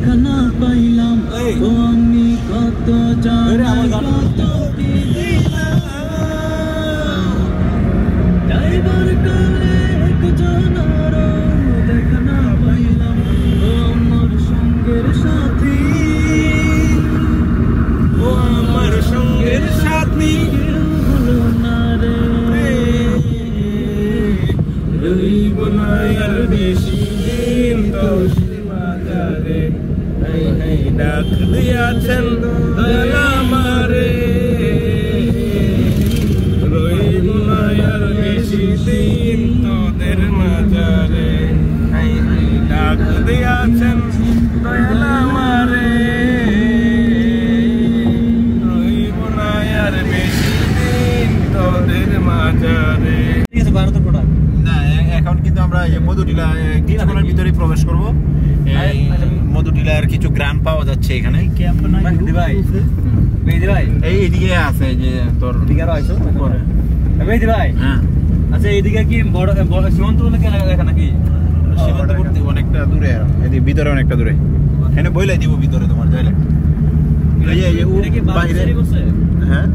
দেখা না পাইলাম ও আমি কত জানাই কত ড্রাইভার কালে একজন আরো দেখা না পাইলাম ও আমার সঙ্গের সাথী ও আমার সঙ্গের সাথী হলো না রে রইব না আর বেশি দিন তো সীমাদারে হাই হাই ডাক দিয়াছেন দয়াল আমারে রইব না আর বেশি দিন তোদের মাঝারে হাই হাই ডাক দিয়াছেন দয়াল আমারে রইব না আর বেশি দিন তোদের মাঝারে। না এখন কিন্তু আমরা মধুটিলা কিছুক্ষণের ভিতরে প্রবেশ করব। মধুটিলার কিছু গ্রাম পাওয়া যাচ্ছে এখানে। এই এদিকে আছে যে তোর হ্যাঁ আচ্ছা এইদিকে কি বড় সীমান্ত লেখা নাকি? সীমান্তবর্তী অনেকটা দূরে, এদিকে ভিতরে অনেকটা দূরে। এখানে বইলাই দিব ভিতরে তোমার যাইলে। হ্যাঁ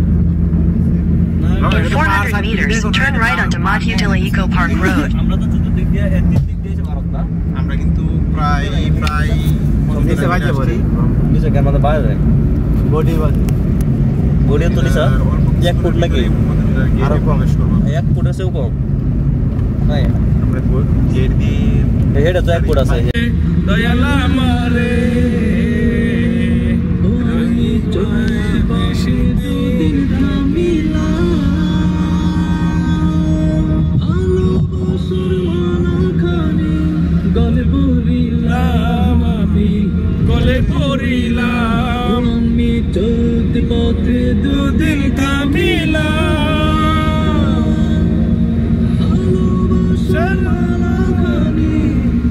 400 meters, turn right onto Matutila Eco Park Road. আমরা কিন্তু প্রায় নিচে বাজে পড়ে নিচে কেন মধ্যে বাইরে যায় বডি তো নিচে 1 ফুট লাগে আরো প্রবেশ করব। 1 ফুট আছে কম নাই আমরা গেট দিয়ে এটা তো 1 ফুট আছে দয়াল আমারে রই জয় বেশি দিন থামিলাম ভালোবাসার মানাখানি গলে পড়িলাম আমি গলে পড়িলাম আমি চলতে পথে দুদিন থামিলাম ভালোবাসার মানাখানি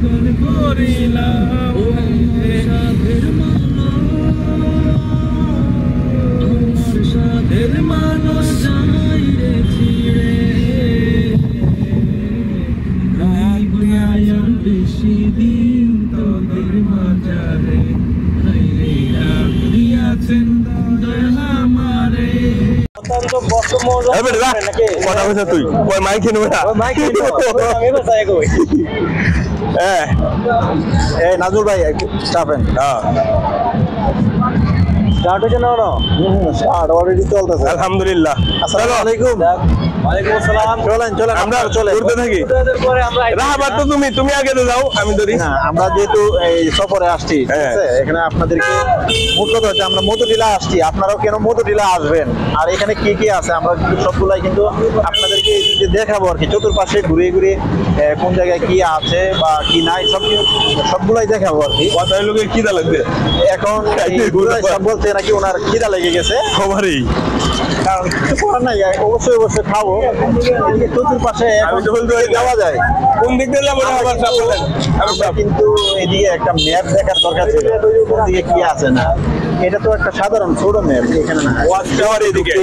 গলে পড়িলাম সাধের মালা আমার সাধের মানুষ যাই রে ছিড়ে রাইবায়াম বেশি দিন তোদের মাঝারে হাইরে ডাক দিয়াছেন দয়াল আমারে কথা বলছ তুই ওই মাইক কিনবে না হ্যাঁ এই নাজুল ভাই স্টাফেন হ্যাঁ স্টার্ট হচ্ছে না স্টার্ট অলরেডি চলতেছে। আলহামদুলিল্লাহ। আসসালামু আলাইকুম। ওয়ালাইকুম আসসালাম চলেন আমরা ঘুরতে থাকি। পরে আমরা রাহাবাদ তো তুমি আগে তো যাও আমি ধরি। না আমরা যেহেতু এই সফরে আসছি ঠিক আছে, এখানে আপনাদেরকে মূল কথা হচ্ছে আমরা মধুটিলা আসছি, আপনারাও কেন মধুটিলা আসবেন আর এখানে কি কি আছে আমরা সবগুলাই কিন্তু আপনাদেরকে দেখাবো আর কি। চতুর্পাশে ঘুরে ঘুরে কোন জায়গায় কি আছে বা কি নাই সবগুলাই দেখাবো আর কি। কথায় লোকে খিদা লাগবে এখন সব বলতে নাকি ওনার খিদা লেগে গেছে খবরই কারণ কিছু করার নাই, অবশ্যই খাবো। চতুর্পাশে যাওয়া যায় কোন দিক দিয়ে যাবো কিন্তু এদিকে একটা ম্যাপ দেখার দরকার ছিল কোন দিকে কি আছে না। এটা তো একটা সাধারণ ছোট ম্যাপ, এখানে না এদিকে